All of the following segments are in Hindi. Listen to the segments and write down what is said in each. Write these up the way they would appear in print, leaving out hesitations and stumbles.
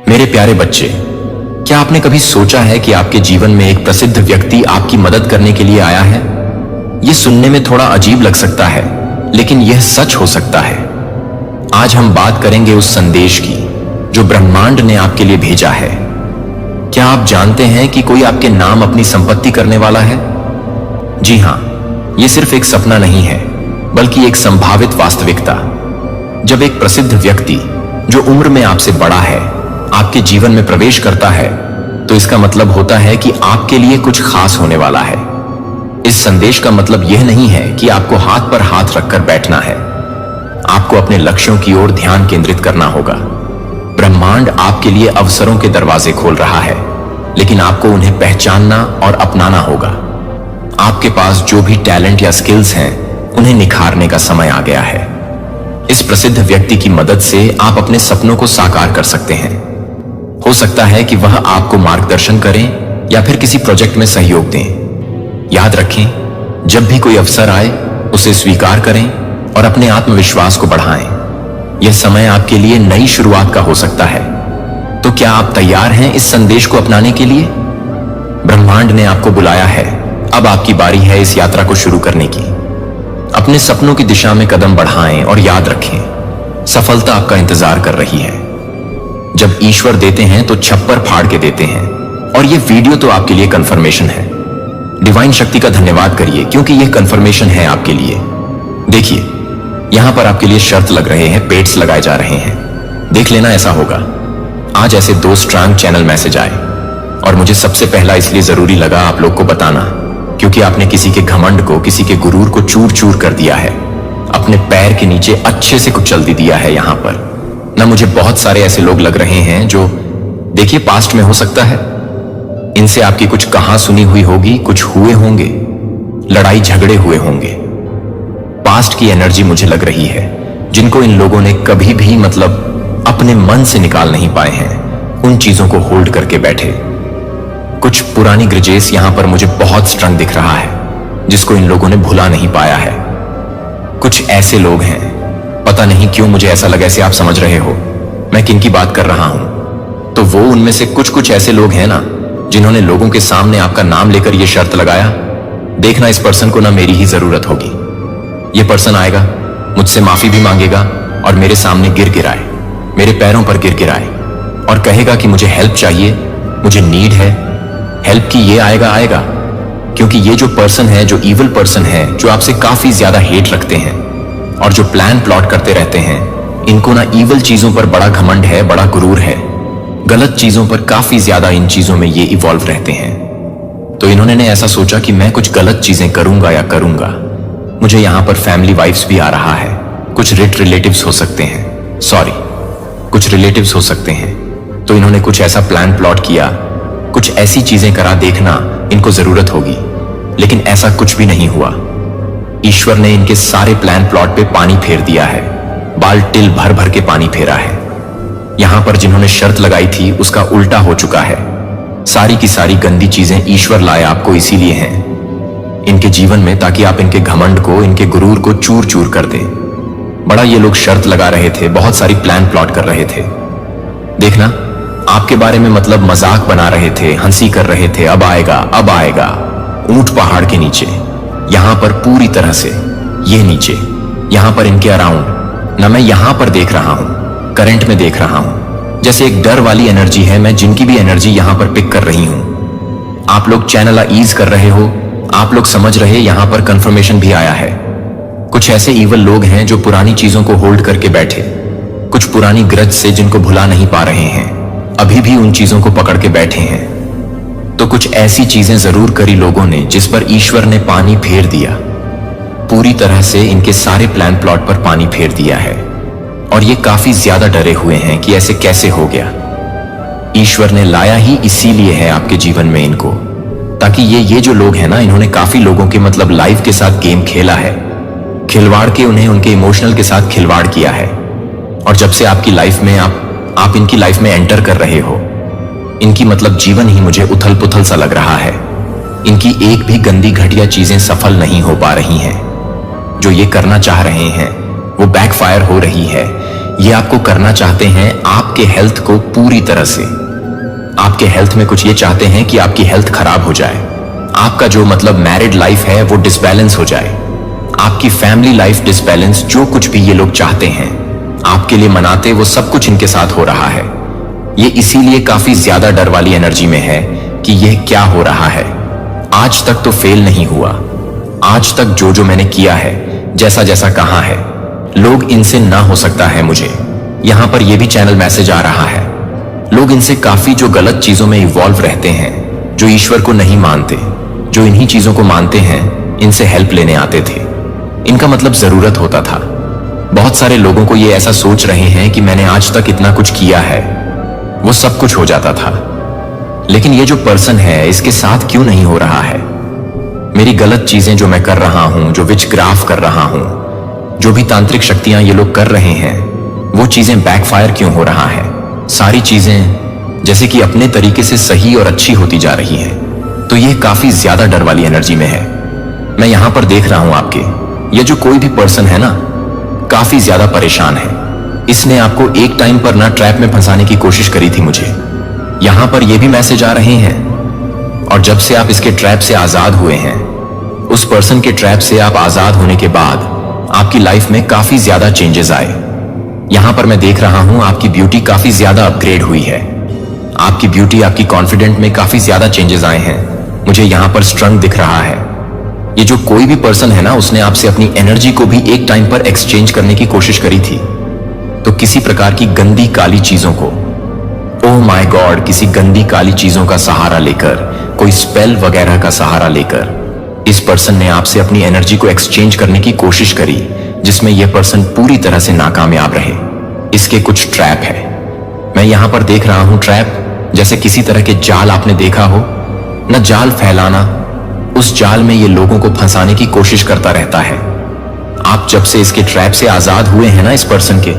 मेरे प्यारे बच्चे, क्या आपने कभी सोचा है कि आपके जीवन में एक प्रसिद्ध व्यक्ति आपकी मदद करने के लिए आया है? यह सुनने में थोड़ा अजीब लग सकता है, लेकिन यह सच हो सकता है। आज हम बात करेंगे उस संदेश की जो ब्रह्मांड ने आपके लिए भेजा है। क्या आप जानते हैं कि कोई आपके नाम अपनी संपत्ति करने वाला है? जी हां, यह सिर्फ एक सपना नहीं है, बल्कि एक संभावित वास्तविकता। जब एक प्रसिद्ध व्यक्ति जो उम्र में आपसे बड़ा है आपके जीवन में प्रवेश करता है, तो इसका मतलब होता है कि आपके लिए कुछ खास होने वाला है। इस संदेश का मतलब यह नहीं है कि आपको हाथ पर हाथ रखकर बैठना है। आपको अपने लक्ष्यों की ओर ध्यान केंद्रित करना होगा। ब्रह्मांड आपके लिए अवसरों के दरवाजे खोल रहा है, लेकिन आपको उन्हें पहचानना और अपनाना होगा। आपके पास जो भी टैलेंट या स्किल्स हैं, उन्हें निखारने का समय आ गया है। इस प्रसिद्ध व्यक्ति की मदद से आप अपने सपनों को साकार कर सकते हैं। हो सकता है कि वह आपको मार्गदर्शन करें या फिर किसी प्रोजेक्ट में सहयोग दें। याद रखें, जब भी कोई अवसर आए उसे स्वीकार करें और अपने आत्मविश्वास को बढ़ाएं। यह समय आपके लिए नई शुरुआत का हो सकता है। तो क्या आप तैयार हैं इस संदेश को अपनाने के लिए? ब्रह्मांड ने आपको बुलाया है, अब आपकी बारी है इस यात्रा को शुरू करने की। अपने सपनों की दिशा में कदम बढ़ाएं और याद रखें, सफलता आपका इंतजार कर रही है। जब ईश्वर देते हैं तो छप्पर फाड़ के देते हैं, और यह वीडियो तो आपके लिए कंफर्मेशन है। डिवाइन शक्ति का धन्यवाद करिए, क्योंकि यह कंफर्मेशन है आपके लिए। देखिए, यहां पर आपके लिए शर्त लग रहे हैं, पेट्स लगाए जा रहे हैं। देख लेना ऐसा होगा। आज ऐसे 2 स्ट्रांग चैनल मैसेज आए, और मुझे सबसे पहला इसलिए जरूरी लगा आप लोग को बताना, क्योंकि आपने किसी के घमंड को, किसी के गुरूर को चूर चूर कर दिया है। अपने पैर के नीचे अच्छे से कुचल दिया है। यहां पर ना मुझे बहुत सारे ऐसे लोग लग रहे हैं जो, देखिए, पास्ट में हो सकता है इनसे आपकी कुछ कहां सुनी हुई होगी, कुछ हुए होंगे, लड़ाई झगड़े हुए होंगे। पास्ट की एनर्जी मुझे लग रही है, जिनको इन लोगों ने कभी भी अपने मन से निकाल नहीं पाए हैं। उन चीजों को होल्ड करके बैठे। कुछ पुरानी ग्रजेस यहां पर मुझे बहुत स्ट्रंग दिख रहा है, जिसको इन लोगों ने भुला नहीं पाया है। कुछ ऐसे लोग हैं, पता नहीं क्यों मुझे ऐसा लगा ऐसे आप समझ रहे हो मैं किन की बात कर रहा हूं। तो वो उनमें से कुछ ऐसे लोग हैं ना, जिन्होंने लोगों के सामने आपका नाम लेकर यह शर्त लगाया, देखना इस पर्सन को ना मेरी ही जरूरत होगी। यह पर्सन आएगा, मुझसे माफी भी मांगेगा और मेरे सामने गिर गिराए, मेरे पैरों पर गिर गिराए और कहेगा कि मुझे हेल्प चाहिए, मुझे नीड है हेल्प की। ये आएगा, क्योंकि ये जो पर्सन है, जो इविल पर्सन है, जो आपसे काफी ज्यादा हेट रखते हैं और जो प्लान प्लॉट करते रहते हैं, इनको ना इविल चीजों पर बड़ा घमंड है, बड़ा गुरूर है। गलत चीजों पर काफी ज्यादा इन चीजों में ये इवॉल्व रहते हैं। तो इन्होंने ऐसा सोचा कि मैं कुछ गलत चीजें करूंगा। मुझे यहां पर फैमिली वाइफ्स भी आ रहा है, कुछ रिलेटिव्स हो सकते हैं, कुछ रिलेटिव्स हो सकते हैं। तो इन्होंने कुछ ऐसा प्लान प्लॉट किया, कुछ ऐसी चीजें करा, देखना इनको जरूरत होगी, लेकिन ऐसा कुछ भी नहीं हुआ। ईश्वर ने इनके सारे प्लान प्लॉट पे पानी फेर दिया है, बाल्टिल भर भर के पानी फेरा है। यहां पर जिन्होंने शर्त लगाई थी उसका उल्टा हो चुका है। सारी की सारी गंदी चीजें ईश्वर लाए आपको इसीलिए हैं इनके जीवन में, ताकि आप इनके घमंड को, इनके गुरूर को चूर चूर कर दें। बड़ा ये लोग शर्त लगा रहे थे, बहुत सारी प्लान प्लॉट कर रहे थे। देखना, आपके बारे में मजाक बना रहे थे, हंसी कर रहे थे, अब आएगा ऊंट पहाड़ के नीचे। यहां पर पूरी तरह से ये नीचे, यहां पर इनके अराउंड ना मैं यहां पर देख रहा हूं, करंट में देख रहा हूं, जैसे एक डर वाली एनर्जी है। मैं जिनकी भी एनर्जी यहां पर पिक कर रही हूं। आप लोग चैनल ईज कर रहे हो, आप लोग समझ रहे, यहां पर कंफर्मेशन भी आया है। कुछ ऐसे इवल लोग हैं जो पुरानी चीजों को होल्ड करके बैठे, कुछ पुरानी ग्रज से जिनको भुला नहीं पा रहे हैं, अभी भी उन चीजों को पकड़ के बैठे हैं। तो कुछ ऐसी चीजें जरूर करी लोगों ने जिस पर ईश्वर ने पानी फेर दिया, पूरी तरह से इनके सारे प्लान प्लॉट पर पानी फेर दिया है। और ये काफी ज्यादा डरे हुए हैं कि ऐसे कैसे हो गया। ईश्वर ने लाया ही इसीलिए है आपके जीवन में इनको, ताकि ये जो लोग हैं ना, इन्होंने काफी लोगों के लाइफ के साथ गेम खेला है, खिलवाड़ के उन्हें उनके इमोशनल के साथ खिलवाड़ किया है। और जब से आपकी लाइफ में आप इनकी लाइफ में एंटर कर रहे हो, इनकी जीवन ही मुझे उथल पुथल सा लग रहा है। इनकी एक भी गंदी घटिया चीजें सफल नहीं हो पा रही हैं। जो ये करना चाह रहे हैं वो बैकफायर हो रही है। ये आपको करना चाहते हैं आपके हेल्थ को पूरी तरह से। आपके हेल्थ में कुछ ये चाहते हैं कि आपकी हेल्थ खराब हो जाए, आपका जो मतलब मैरिड लाइफ है वो डिसबैलेंस हो जाए, आपकी फैमिली लाइफ डिसबैलेंस, जो कुछ भी ये लोग चाहते हैं आपके लिए मनाते, वो सब कुछ इनके साथ हो रहा है। ये इसीलिए काफी ज्यादा डर वाली एनर्जी में है कि यह क्या हो रहा है। आज तक तो फेल नहीं हुआ, आज तक जो जो मैंने किया है, जैसा जैसा कहा है, लोग इनसे ना हो सकता है मुझे। यहां पर यह भी चैनल मैसेज आ रहा है, लोग इनसे काफी जो गलत चीजों में इवॉल्व रहते हैं, जो ईश्वर को नहीं मानते, जो इन्हीं चीजों को मानते हैं, इनसे हेल्प लेने आते थे। इनका मतलब जरूरत होता था। बहुत सारे लोगों को ये ऐसा सोच रहे हैं कि मैंने आज तक इतना कुछ किया है, वो सब कुछ हो जाता था, लेकिन ये जो पर्सन है इसके साथ क्यों नहीं हो रहा है। मेरी गलत चीजें जो मैं कर रहा हूं, जो विच ग्राफ कर रहा हूं, जो भी तांत्रिक शक्तियां ये लोग कर रहे हैं, वो चीजें बैकफायर क्यों हो रहा है। सारी चीजें जैसे कि अपने तरीके से सही और अच्छी होती जा रही हैं, तो ये काफी ज्यादा डर वाली एनर्जी में है। मैं यहां पर देख रहा हूं आपके, ये जो कोई भी पर्सन है ना, काफी ज्यादा परेशान है। इसने आपको एक टाइम पर ना ट्रैप में फंसाने की कोशिश करी थी मुझे। यहां पर ये भी मैसेज आ रहे हैं, और जब से आप इसके ट्रैप से आजाद हुए हैं, उस पर्सन के ट्रैप से आप आजाद होने के बाद आपकी लाइफ में काफी ज्यादा चेंजेस आए। यहां पर मैं देख रहा हूं आपकी ब्यूटी काफी ज्यादा अपग्रेड हुई है। आपकी ब्यूटी, आपकी कॉन्फिडेंट में काफी ज्यादा चेंजेस आए हैं। मुझे यहां पर स्ट्रेंथ दिख रहा है। ये जो कोई भी पर्सन है ना, उसने आपसे अपनी एनर्जी को भी एक टाइम पर एक्सचेंज करने की कोशिश करी थी, तो किसी प्रकार की गंदी काली चीजों को, ओह माय गॉड, किसी गंदी काली चीजों का सहारा लेकर, कोई स्पेल वगैरह का सहारा लेकर इस पर्सन ने आपसे अपनी एनर्जी को एक्सचेंज करने की कोशिश करी, जिसमें यह पर्सन पूरी तरह से नाकामयाब रहे। इसके कुछ ट्रैप है। मैं यहां पर देख रहा हूं ट्रैप, जैसे किसी तरह के जाल आपने देखा हो न, जाल फैलाना, उस जाल में ये लोगों को फंसाने की कोशिश करता रहता है। आप जब से इसके ट्रैप से आजाद हुए हैं ना, इस पर्सन के,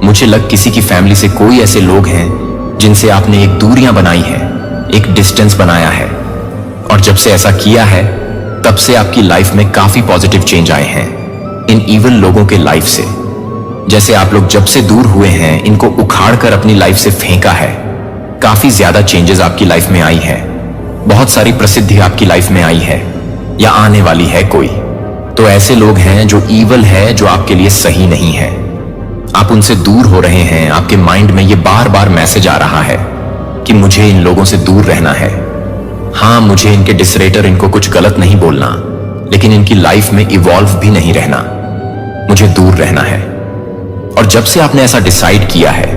मुझे लग किसी की फैमिली से कोई ऐसे लोग हैं जिनसे आपने एक दूरियां बनाई है, एक डिस्टेंस बनाया है, और जब से ऐसा किया है तब से आपकी लाइफ में काफी पॉजिटिव चेंज आए हैं इन इविल लोगों के लाइफ से। जैसे आप लोग जब से दूर हुए हैं, इनको उखाड़ कर अपनी लाइफ से फेंका है, काफी ज्यादा चेंजेस आपकी लाइफ में आई है, बहुत सारी प्रसिद्धि आपकी लाइफ में आई है या आने वाली है कोई। तो ऐसे लोग हैं जो ईवल है, जो आपके लिए सही नहीं है। आप उनसे दूर हो रहे हैं। आपके माइंड में ये बार बार मैसेज आ रहा है कि मुझे इन लोगों से दूर रहना है। हाँ, मुझे इनके डिसरेटर, इनको कुछ गलत नहीं बोलना, लेकिन इनकी लाइफ में इवॉल्व भी नहीं रहना, मुझे दूर रहना है। और जब से आपने ऐसा डिसाइड किया है,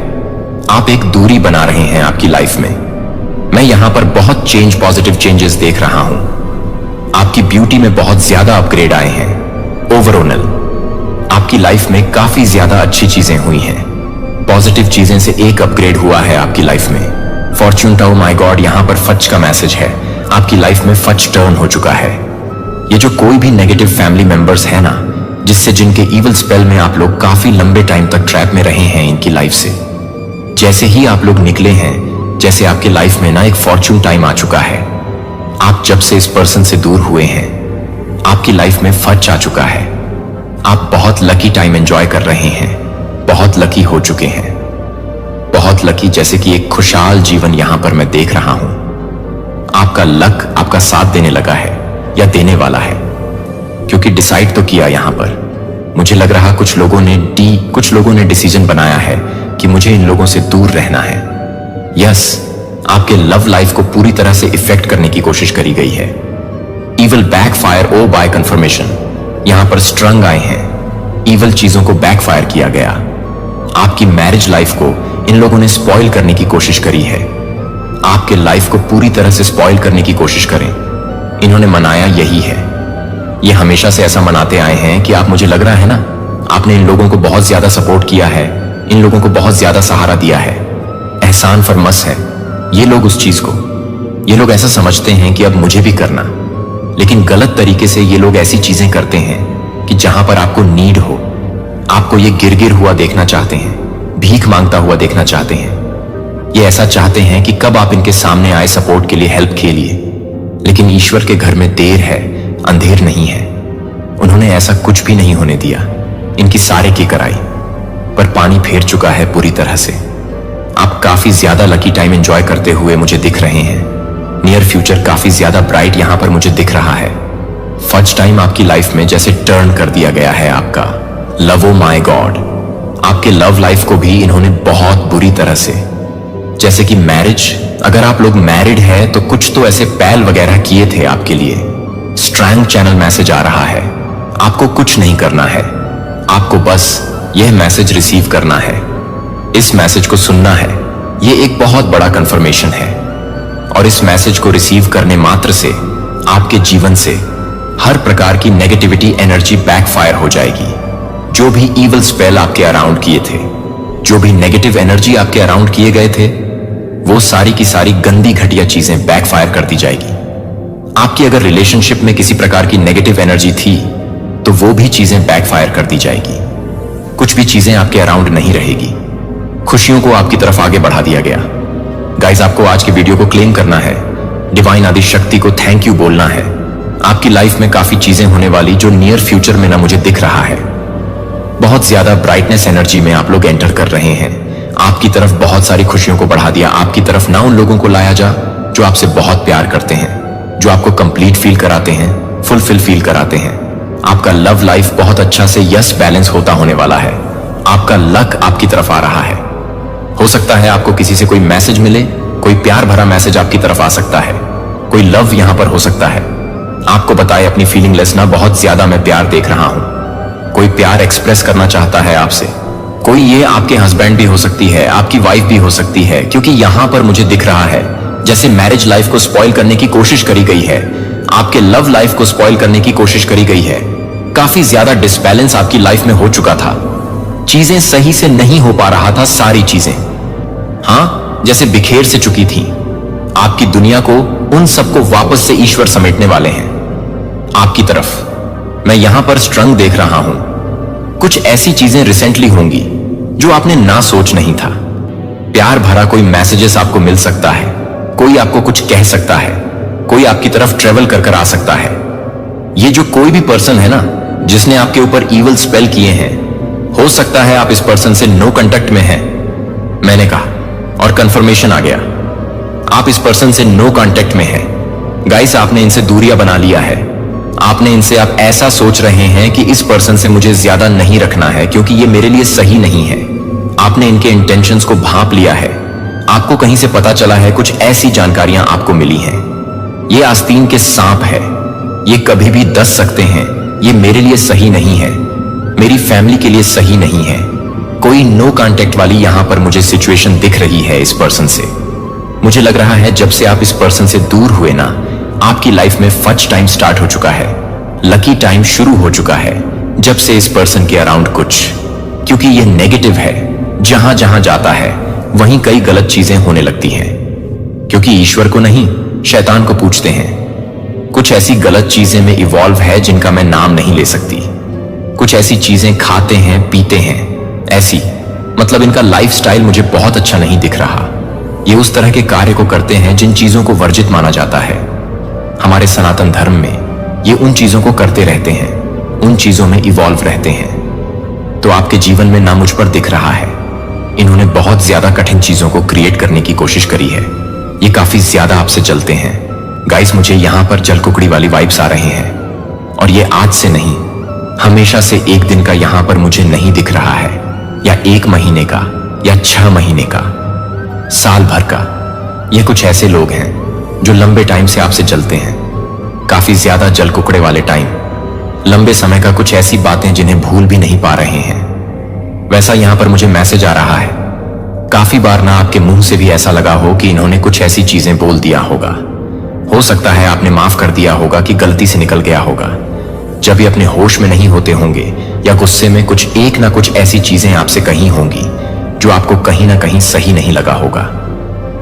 आप एक दूरी बना रहे हैं आपकी लाइफ में। मैं यहां पर बहुत चेंज, पॉजिटिव चेंजेस देख रहा हूं। आपकी ब्यूटी में बहुत ज्यादा अपग्रेड आए हैं। ओवरऑल आपकी लाइफ में काफी ज्यादा अच्छी चीजें हुई हैं। पॉजिटिव चीजें से एक अपग्रेड हुआ है आपकी लाइफ में। फॉर्च्यून टाउ, माय गॉड, यहां पर फच का मैसेज है। आपकी लाइफ में फच टर्न हो चुका है। ये जो कोई भी नेगेटिव फैमिली मेंबर्स है ना, जिससे जिनके इविल स्पेल में आप लोग काफी लंबे टाइम तक ट्रैप में रहे हैं इनकी लाइफ से, जैसे ही आप लोग निकले हैं, जैसे आपके लाइफ में ना एक फॉर्च्यून टाइम आ चुका है। आप जब से इस पर्सन से दूर हुए हैं, आपकी लाइफ में फच आ चुका है। आप बहुत लकी टाइम एंजॉय कर रहे हैं, बहुत लकी हो चुके हैं, बहुत लकी, जैसे कि एक खुशहाल जीवन यहां पर मैं देख रहा हूं। आपका लक आपका साथ देने लगा है या देने वाला है, क्योंकि डिसाइड तो किया यहां पर। मुझे लग रहा कुछ लोगों ने डिसीजन बनाया है कि मुझे इन लोगों से दूर रहना है। यस, आपके लव लाइफ को पूरी तरह से इफेक्ट करने की कोशिश करी गई है। इविल बैकफायर ओ बाय कंफर्मेशन, यहां पर स्ट्रंग आए हैं। इविल चीजों को बैकफायर किया गया। आपकी मैरिज लाइफ को इन लोगों ने स्पॉइल करने की कोशिश करी है। आपके लाइफ को पूरी तरह से स्पॉइल करने की कोशिश करें, इन्होंने मनाया यही है। ये हमेशा से ऐसा मनाते आए हैं कि आप, मुझे लग रहा है ना, आपने इन लोगों को बहुत ज्यादा सपोर्ट किया है, इन लोगों को बहुत ज्यादा सहारा दिया है। एहसान फरमस है ये लोग उस चीज को। ये लोग ऐसा समझते हैं कि अब मुझे भी करना, लेकिन गलत तरीके से ये लोग ऐसी चीजें करते हैं कि जहां पर आपको नीड हो, आपको ये गिर हुआ देखना चाहते हैं, भीख मांगता हुआ देखना चाहते हैं। ये ऐसा चाहते हैं कि कब आप इनके सामने आए सपोर्ट के लिए, हेल्प के लिए। लेकिन ईश्वर के घर में देर है, अंधेर नहीं है। उन्होंने ऐसा कुछ भी नहीं होने दिया, इनकी सारे की कराई। पर पानी फेर चुका है पूरी तरह से। आप काफी ज्यादा लकी टाइम एंजॉय करते हुए मुझे दिख रहे हैं। नियर फ्यूचर काफी ज्यादा ब्राइट यहां पर मुझे दिख रहा है। फर्स्ट टाइम आपकी लाइफ में जैसे टर्न कर दिया गया है आपका लव। ओ माय गॉड, आपके लव लाइफ को भी इन्होंने बहुत बुरी तरह से, जैसे कि मैरिज, अगर आप लोग मैरिड है तो कुछ तो ऐसे पैल वगैरह किए थे आपके लिए। स्ट्रैंग चैनल मैसेज आ रहा है। आपको कुछ नहीं करना है, आपको बस यह मैसेज रिसीव करना है, इस मैसेज को सुनना है। यह एक बहुत बड़ा कंफर्मेशन है और इस मैसेज को रिसीव करने मात्र से आपके जीवन से हर प्रकार की नेगेटिविटी एनर्जी बैकफायर हो जाएगी। जो भी इविल स्पेल आपके अराउंड किए थे, जो भी नेगेटिव एनर्जी आपके अराउंड किए गए थे, वो सारी की सारी गंदी घटिया चीजें बैकफायर कर दी जाएगी। आपकी अगर रिलेशनशिप में किसी प्रकार की नेगेटिव एनर्जी थी तो वो भी चीजें बैकफायर कर दी जाएगी। कुछ भी चीजें आपके अराउंड नहीं रहेगी। खुशियों को आपकी तरफ आगे बढ़ा दिया गया। गाइस, आपको आज की वीडियो को क्लेम करना है, डिवाइन आदि शक्ति को थैंक यू बोलना है। आपकी लाइफ में काफी चीजें होने वाली जो नियर फ्यूचर में ना मुझे दिख रहा है। बहुत ज्यादा ब्राइटनेस एनर्जी में आप लोग एंटर कर रहे हैं। आपकी तरफ बहुत सारी खुशियों को बढ़ा दिया। आपकी तरफ ना उन लोगों को लाया जा जो आपसे बहुत प्यार करते हैं, जो आपको कंप्लीट फील कराते हैं, फुलफिल फील कराते हैं। आपका लव लाइफ बहुत अच्छा से यस बैलेंस होता होने वाला है। आपका लक आपकी तरफ आ रहा है। हो सकता है आपको किसी से कोई मैसेज मिले, कोई प्यार भरा मैसेज आपकी तरफ आ सकता है, कोई लव यहां पर हो सकता है। आपको बताए अपनी फीलिंग लेस ना बहुत ज्यादा मैं प्यार देख रहा हूं। कोई प्यार एक्सप्रेस करना चाहता है आपसे। कोई ये आपके हस्बैंड भी हो सकती है, आपकी वाइफ भी हो सकती है, क्योंकि यहां पर मुझे दिख रहा है जैसे मैरिज लाइफ को स्पॉइल करने की कोशिश करी गई है, आपके लव लाइफ को स्पॉइल करने की कोशिश करी गई है। काफी ज्यादा डिसबैलेंस आपकी लाइफ में हो चुका था। चीजें सही से नहीं हो पा रहा था, सारी चीजें हां जैसे बिखेर से चुकी थी। आपकी दुनिया को, उन सबको वापस से ईश्वर समेटने वाले हैं आपकी तरफ। मैं यहां पर स्ट्रंग देख रहा हूं। कुछ ऐसी चीजें रिसेंटली होंगी जो आपने ना सोच नहीं था। प्यार भरा कोई मैसेजेस आपको मिल सकता है, कोई आपको कुछ कह सकता है, कोई आपकी तरफ ट्रेवल कर आ सकता है। ये जो कोई भी पर्सन है ना जिसने आपके ऊपर इविल स्पेल किए हैं, हो सकता है आप इस पर्सन से नो कांटेक्ट में हैं। मैंने कहा और कंफर्मेशन आ गया, आप इस पर्सन से नो कांटेक्ट में हैं। गाइस, आपने इनसे दूरियां बना लिया है। आपने इनसे आप ऐसा सोच रहे हैं कि इस पर्सन से मुझे ज्यादा नहीं रखना है क्योंकि ये मेरे लिए सही नहीं है। आपने इनके इंटेंशंस को भांप लिया है। आपको कहीं से पता चला है, कुछ ऐसी जानकारियां आपको मिली हैं। ये आस्तीन के सांप है, ये कभी भी दस सकते हैं। ये मेरे लिए सही नहीं है, मेरी फैमिली के लिए सही नहीं है। कोई नो कांटेक्ट वाली यहां पर मुझे सिचुएशन दिख रही है इस पर्सन से। मुझे लग रहा है जब से आप इस पर्सन से दूर हुए ना, आपकी लाइफ में फच टाइम स्टार्ट हो चुका है, लकी टाइम शुरू हो चुका है जब से इस पर्सन के अराउंड कुछ, क्योंकि ये नेगेटिव है। जहां जहां जाता है वहीं कई गलत चीजें होने लगती हैं, क्योंकि ईश्वर को नहीं शैतान को पूछते हैं। कुछ ऐसी गलत चीजें में इवॉल्व है जिनका मैं नाम नहीं ले सकती। कुछ ऐसी चीजें खाते हैं, पीते हैं, ऐसी मतलब इनका लाइफस्टाइल मुझे बहुत अच्छा नहीं दिख रहा। ये उस तरह के कार्य को करते हैं जिन चीजों को वर्जित माना जाता है। हमारे सनातन धर्म में ये उन चीजों को करते रहते हैं, उन चीजों में इवॉल्व रहते हैं। तो आपके जीवन में ना मुझ पर दिख रहा है। इन्होंने बहुत ज्यादा कठिन चीजों को क्रिएट करने की कोशिश करी है। ये काफी ज्यादा आपसे जलते हैं। गाइस, मुझे यहां पर जलकुकड़ी वाली वाइब्स आ रहे हैं और ये आज से नहीं, हमेशा से एक दिन का यहां पर मुझे नहीं दिख रहा है, या 1 महीने का, या 6 महीने का, साल भर का। ये कुछ ऐसे लोग हैं जो लंबे टाइम से आपसे जलते हैं, काफी ज्यादा जल कुकड़े वाले टाइम, लंबे समय का कुछ ऐसी बातें जिन्हें भूल भी नहीं पा रहे हैं। वैसा यहां पर मुझे मैसेज आ रहा है। काफी बार ना आपके मुंह से भी ऐसा लगा हो कि इन्होंने कुछ ऐसी चीजें बोल दिया होगा। हो सकता है आपने माफ कर दिया होगा कि गलती से निकल गया होगा। जब ये अपने होश में नहीं होते होंगे या गुस्से में कुछ एक ना कुछ ऐसी चीजें आपसे कही होंगी जो आपको कहीं ना कहीं सही नहीं लगा होगा,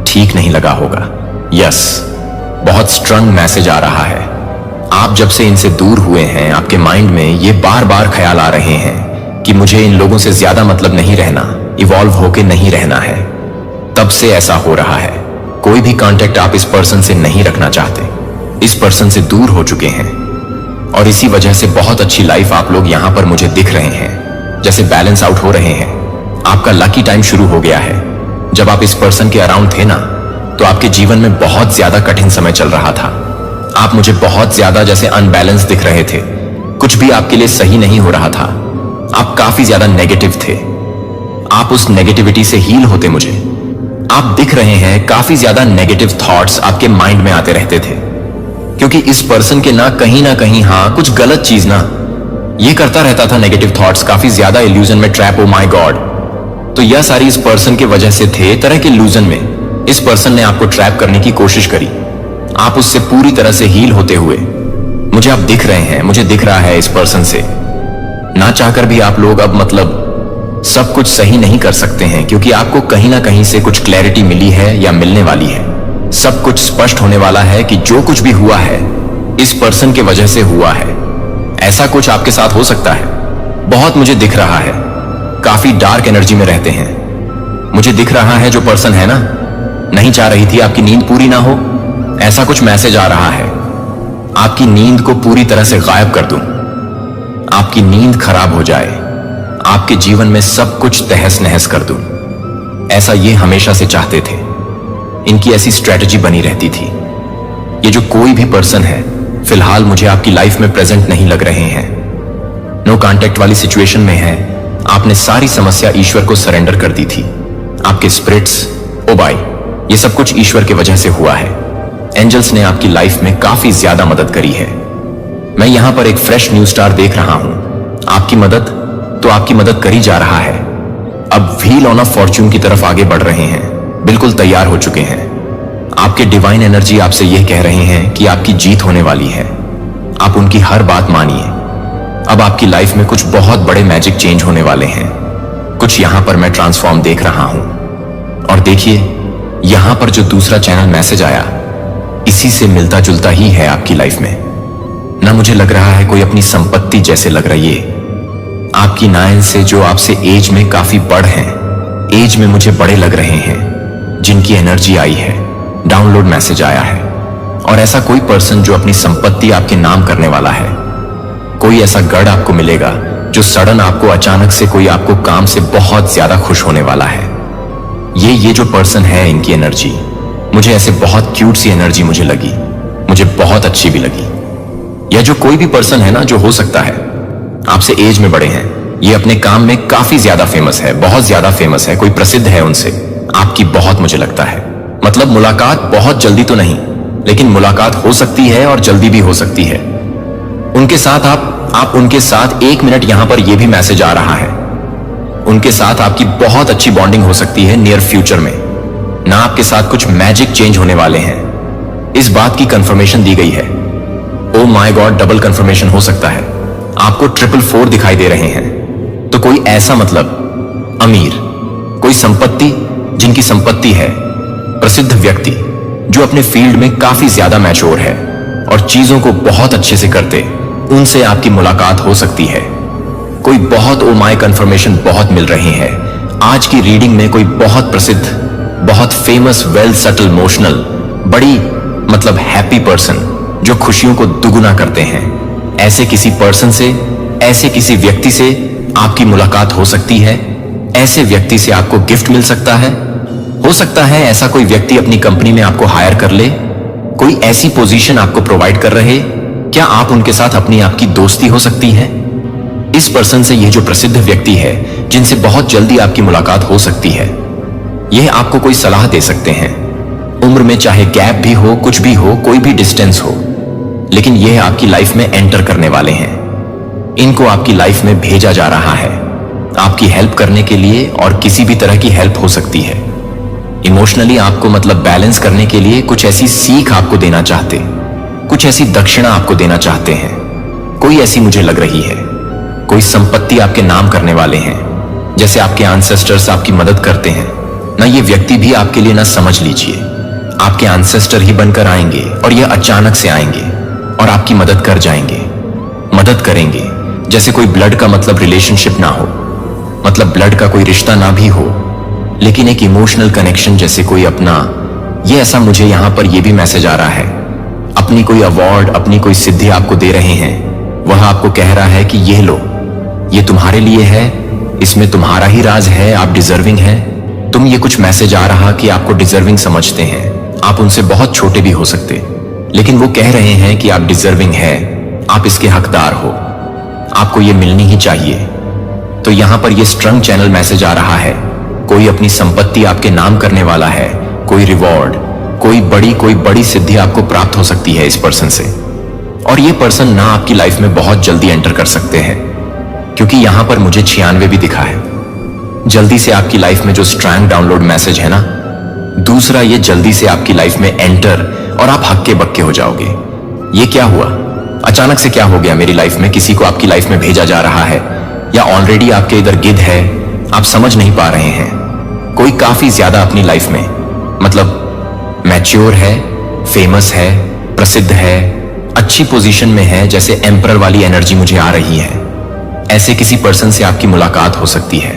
ठीक नहीं लगा होगा। यस, बहुत स्ट्रॉन्ग मैसेज आ रहा है। आप जब से इनसे दूर हुए हैं, आपके माइंड में ये बार बार ख्याल आ रहे हैं कि मुझे इन लोगों से ज्यादा मतलब नहीं रहना, इवॉल्व होके नहीं रहना है। तब से ऐसा हो रहा है। कोई भी कांटेक्ट आप इस पर्सन से नहीं रखना चाहते, इस पर्सन से दूर हो चुके हैं और इसी वजह से बहुत अच्छी लाइफ आप लोग यहां पर मुझे दिख रहे हैं, जैसे बैलेंस आउट हो रहे हैं। आपका लकी टाइम शुरू हो गया है। जब आप इस पर्सन के अराउंड थे ना, तो आपके जीवन में बहुत ज्यादा कठिन समय चल रहा था। आप मुझे बहुत ज्यादा जैसे अनबैलेंस दिख रहे थे। कुछ भी आपके लिए सही नहीं हो रहा था। आप काफी ज्यादा नेगेटिव थे। आप उस नेगेटिविटी से हील होते मुझे। आप दिख रहे हैं काफी ज्यादा नेगेटिव थॉट्स आपके माइंड में आते रहते थे, क्योंकि इस पर्सन के ना कहीं हाँ कुछ गलत चीज ना ये करता रहता था। नेगेटिव थॉट्स काफी ज्यादा इल्यूजन में ट्रैप। ओ माय गॉड, तो यह सारी इस पर्सन की वजह से थे। तरह के इल्यूजन में इस पर्सन ने आपको ट्रैप करने की कोशिश करी। आप उससे पूरी तरह से हील होते हुए मुझे आप दिख रहे हैं। मुझे दिख रहा है इस पर्सन से ना चाहकर भी आप लोग अब मतलब सब कुछ सही नहीं कर सकते हैं, क्योंकि आपको कहीं ना कहीं से कुछ क्लैरिटी मिली है या मिलने वाली है। सब कुछ स्पष्ट होने वाला है कि जो कुछ भी हुआ है इस पर्सन के वजह से हुआ है। ऐसा कुछ आपके साथ हो सकता है। बहुत मुझे दिख रहा है, काफी डार्क एनर्जी में रहते हैं। मुझे दिख रहा है जो पर्सन है ना, नहीं चाह रही थी आपकी नींद पूरी ना हो। ऐसा कुछ मैसेज आ रहा है, आपकी नींद को पूरी तरह से गायब कर दूं, आपकी नींद खराब हो जाए, आपके जीवन में सब कुछ तहस नहस कर दूं। ऐसा ये हमेशा से चाहते थे। इनकी ऐसी स्ट्रेटजी बनी रहती थी। ये जो कोई भी पर्सन है फिलहाल मुझे आपकी लाइफ में प्रेजेंट नहीं लग रहे हैं। नो कांटेक्ट वाली सिचुएशन में है। आपने सारी समस्या ईश्वर को सरेंडर कर दी थी। आपके स्पिरिट्स, ओ भाई, ये सब कुछ ईश्वर की वजह से हुआ है। एंजल्स ने आपकी लाइफ में काफी ज्यादा मदद करी है। मैं यहां पर एक फ्रेश न्यू स्टार देख रहा हूं। आपकी मदद तो आपकी मदद करी जा रहा है। अब व्हील ऑन ऑफ फॉर्च्यून की तरफ आगे बढ़ रहे हैं, बिल्कुल तैयार हो चुके हैं। आपके डिवाइन एनर्जी आपसे यह कह रहे हैं कि आपकी जीत होने वाली है। आप उनकी हर बात मानिए। अब आपकी लाइफ में कुछ बहुत बड़े मैजिक चेंज होने वाले हैं। कुछ यहां पर मैं ट्रांसफॉर्म देख रहा हूं। और देखिए, यहां पर जो दूसरा चैनल मैसेज आया इसी से मिलता जुलता ही है आपकी लाइफ में ना। मुझे लग रहा है कोई अपनी संपत्ति जैसे लग रही है। आपकी नाइन से जो आपसे एज में काफी बड़ हैं, एज में मुझे बड़े लग रहे हैं, जिनकी एनर्जी आई है। डाउनलोड मैसेज आया है। और ऐसा कोई पर्सन जो अपनी संपत्ति आपके नाम करने वाला है। कोई ऐसा गढ़ आपको मिलेगा जो सडन आपको अचानक से कोई आपको काम से बहुत ज्यादा खुश होने वाला है। ये जो पर्सन है, इनकी एनर्जी मुझे ऐसे बहुत क्यूट सी एनर्जी मुझे लगी, मुझे बहुत अच्छी भी लगी। यह जो कोई भी पर्सन है ना, जो हो सकता है आपसे एज में बड़े हैं, ये अपने काम में काफी ज्यादा फेमस है, बहुत ज्यादा फेमस है, कोई प्रसिद्ध है उनसे आपकी बहुत मुझे लगता है। मतलब मुलाकात बहुत जल्दी तो नहीं, लेकिन मुलाकात हो सकती है और जल्दी भी हो सकती है। उनके साथ आप उनके साथ 1 मिनट यहां पर यह भी मैसेज आ रहा है, उनके साथ आपकी बहुत अच्छी बॉन्डिंग हो सकती है नियर फ्यूचर में ना। आपके साथ कुछ मैजिक चेंज होने वाले हैं, इस बात की कंफर्मेशन दी गई है। Oh my God, double confirmation हो सकता है। आपको 444 दिखाई दे रहे हैं। तो कोई ऐसा मतलब अमीर, कोई संपत्ति, जिनकी संपत्ति है, प्रसिद्ध व्यक्ति जो अपने फील्ड में काफी ज्यादा मैच्योर है और चीजों को बहुत अच्छे से करते, उनसे आपकी मुलाकात हो सकती है। कोई बहुत, ओ माय, कंफर्मेशन बहुत मिल रही है। आज की रीडिंग में कोई बहुत प्रसिद्ध, बहुत फेमस, वेल सटल, इमोशनल, बड़ी मतलब हैप्पी पर्सन जो खुशियों को दुगुना करते हैं, ऐसे किसी पर्सन से, ऐसे किसी व्यक्ति से आपकी मुलाकात हो सकती है। ऐसे व्यक्ति से आपको गिफ्ट मिल सकता है। हो सकता है ऐसा कोई व्यक्ति अपनी कंपनी में आपको हायर कर ले, कोई ऐसी पोजीशन आपको प्रोवाइड कर रहे। क्या आप उनके साथ अपनी आपकी दोस्ती हो सकती है। इस पर्सन से, यह जो प्रसिद्ध व्यक्ति है जिनसे बहुत जल्दी आपकी मुलाकात हो सकती है, यह आपको कोई सलाह दे सकते हैं। उम्र में चाहे गैप भी हो, कुछ भी हो, कोई भी डिस्टेंस हो, लेकिन यह आपकी लाइफ में एंटर करने वाले हैं। इनको आपकी लाइफ में भेजा जा रहा है आपकी हेल्प करने के लिए, और किसी भी तरह की हेल्प हो सकती है। इमोशनली आपको मतलब बैलेंस करने के लिए कुछ ऐसी सीख आपको देना चाहते, कुछ ऐसी दक्षिणा आपको देना चाहते हैं। कोई ऐसी मुझे लग रही है, कोई संपत्ति आपके नाम करने वाले हैं। जैसे आपके एंसेस्टर्स आपकी मदद करते हैं ना, ये व्यक्ति भी आपके लिए ना, समझ लीजिए आपके एंसेस्टर ही बनकर आएंगे, और ये अचानक से आएंगे और आपकी मदद कर जाएंगे, मदद करेंगे। जैसे कोई ब्लड का मतलब रिलेशनशिप ना हो, मतलब ब्लड का कोई रिश्ता ना भी हो, लेकिन एक इमोशनल कनेक्शन जैसे कोई अपना। ये ऐसा मुझे यहां पर यह भी मैसेज आ रहा है, अपनी कोई अवार्ड, अपनी कोई सिद्धि आपको दे रहे हैं। वह आपको कह रहा है कि यह लो, ये तुम्हारे लिए है, इसमें तुम्हारा ही राज है, आप डिजर्विंग हैं। तुम ये कुछ मैसेज आ रहा कि आपको डिजर्विंग समझते हैं, आप उनसे बहुत छोटे भी हो सकते, लेकिन वो कह रहे हैं कि आप डिजर्विंग है, आप इसके हकदार हो, आपको ये मिलनी ही चाहिए। तो यहां पर ये स्ट्रंग चैनल मैसेज आ रहा है, कोई अपनी संपत्ति आपके नाम करने वाला है, कोई रिवॉर्ड, कोई बड़ी सिद्धि आपको प्राप्त हो सकती है इस पर्सन से। और ये पर्सन ना आपकी लाइफ में बहुत जल्दी एंटर कर सकते हैं, क्योंकि यहां पर मुझे 96 भी दिखा है। जल्दी से आपकी लाइफ में जो स्ट्रैंग डाउनलोड मैसेज है ना, दूसरा ये जल्दी से आपकी लाइफ में एंटर और आप हक्के बक्के हो जाओगे। ये क्या हुआ, अचानक से क्या हो गया मेरी लाइफ में, किसी को आपकी लाइफ में भेजा जा रहा है या ऑलरेडी आपके इधर गिद्ध है, आप समझ नहीं पा रहे हैं। कोई काफी ज्यादा अपनी लाइफ में मतलब मैच्योर है, फेमस है, प्रसिद्ध है, अच्छी पोजीशन में है, जैसे एम्परर वाली एनर्जी मुझे आ रही है। ऐसे किसी पर्सन से आपकी मुलाकात हो सकती है,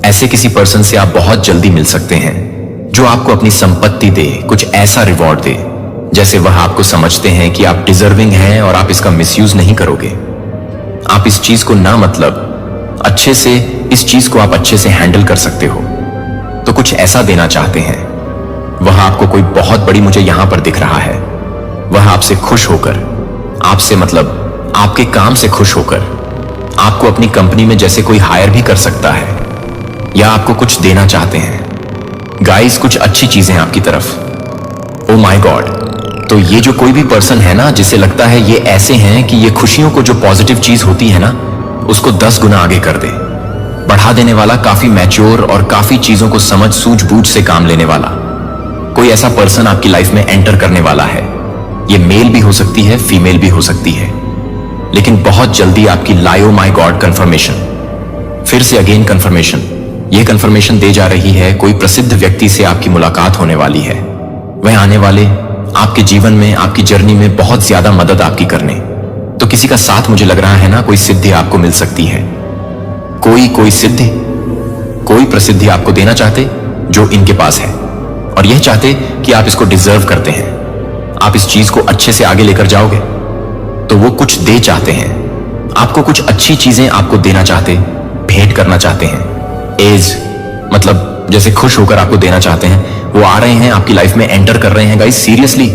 ऐसे किसी पर्सन से आप बहुत जल्दी मिल सकते हैं जो आपको अपनी संपत्ति दे, कुछ ऐसा रिवॉर्ड दे जैसे वह आपको समझते हैं कि आप डिजर्विंग हैं और आप इसका मिसयूज नहीं करोगे। आप इस चीज को ना मतलब अच्छे से, इस चीज को आप अच्छे से हैंडल कर सकते हो, तो कुछ ऐसा देना चाहते हैं। वह आपको कोई बहुत बड़ी, मुझे यहां पर दिख रहा है, वह आपसे खुश होकर, आपसे मतलब आपके काम से खुश होकर आपको अपनी कंपनी में जैसे कोई हायर भी कर सकता है, या आपको कुछ देना चाहते हैं। गाइस, कुछ अच्छी चीजें आपकी तरफ। ओ माय गॉड, तो ये जो कोई भी पर्सन है ना, जिसे लगता है ये ऐसे हैं कि ये खुशियों को, जो पॉजिटिव चीज होती है ना, उसको 10 गुना आगे कर दे, बढ़ा देने वाला, काफी मैच्योर और काफी चीजों को समझ सूझबूझ से काम लेने वाला कोई ऐसा पर्सन आपकी लाइफ में एंटर करने वाला है। ये मेल भी हो सकती है, फीमेल भी हो सकती है, लेकिन बहुत जल्दी आपकी लायो माय गॉड कंफर्मेशन, फिर से अगेन कंफर्मेशन, ये कंफर्मेशन दे जा रही है कोई प्रसिद्ध व्यक्ति से आपकी मुलाकात होने वाली है। वह आने वाले आपके जीवन में, आपकी जर्नी में बहुत ज्यादा मदद आपकी करने। तो किसी का साथ मुझे लग रहा है ना, कोई सिद्धि आपको मिल सकती है, कोई सिद्धि, कोई प्रसिद्धि आपको देना चाहते जो इनके पास है, और यह चाहते कि आप इसको डिजर्व करते हैं, आप इस चीज को अच्छे से आगे लेकर जाओगे। तो वो कुछ दे चाहते हैं आपको, कुछ अच्छी चीजें आपको देना चाहते, भेंट करना चाहते हैं। एज मतलब जैसे खुश होकर आपको देना चाहते हैं, वो आ रहे हैं आपकी लाइफ में, एंटर कर रहे हैं। गाइस सीरियसली,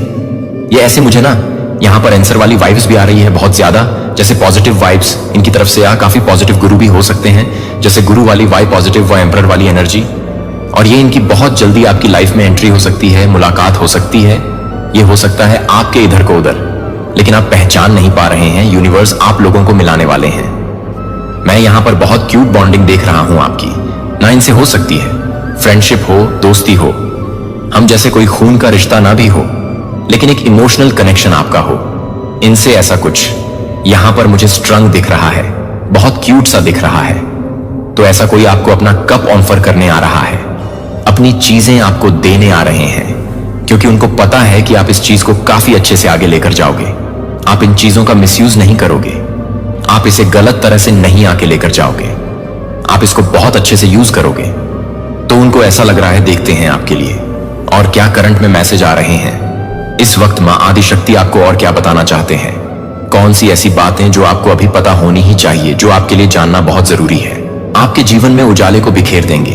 ये ऐसे मुझे ना यहां पर आंसर वाली वाइब्स भी आ रही है बहुत ज्यादा, जैसे पॉजिटिव वाइब्स इनकी तरफ से काफी पॉजिटिव गुरु भी हो सकते हैं, जैसे गुरु वाली वाइब पॉजिटिव, व एम्परर वाली एनर्जी, और ये इनकी बहुत जल्दी आपकी लाइफ में एंट्री हो सकती है, मुलाकात हो सकती है। ये हो सकता है आपके इधर को उधर, लेकिन आप पहचान नहीं पा रहे हैं। यूनिवर्स आप लोगों को मिलाने वाले हैं। मैं यहां पर बहुत क्यूट बॉन्डिंग देख रहा हूं आपकी, ना इनसे हो सकती है फ्रेंडशिप हो, दोस्ती हो, हम जैसे कोई खून का रिश्ता ना भी हो, लेकिन एक इमोशनल कनेक्शन आपका हो इनसे, ऐसा कुछ यहां पर मुझे स्ट्रंग दिख रहा है, बहुत क्यूट सा दिख रहा है। तो ऐसा कोई आपको अपना कप ऑफर करने आ रहा है, अपनी चीजें आपको देने आ रहे हैं, क्योंकि उनको पता है कि आप इस चीज को काफी अच्छे से आगे लेकर जाओगे, आप इन चीजों का मिसयूज नहीं करोगे, आप इसे गलत तरह से नहीं आके लेकर जाओगे, आप इसको बहुत अच्छे से यूज करोगे। तो उनको ऐसा लग रहा है, देखते हैं आपके लिए और क्या करंट में मैसेज आ रहे हैं इस वक्त। मां आदिशक्ति आपको और क्या बताना चाहते हैं, कौन सी ऐसी बातें जो आपको अभी पता होनी ही चाहिए, जो आपके लिए जानना बहुत जरूरी है, आपके जीवन में उजाले को बिखेर देंगे।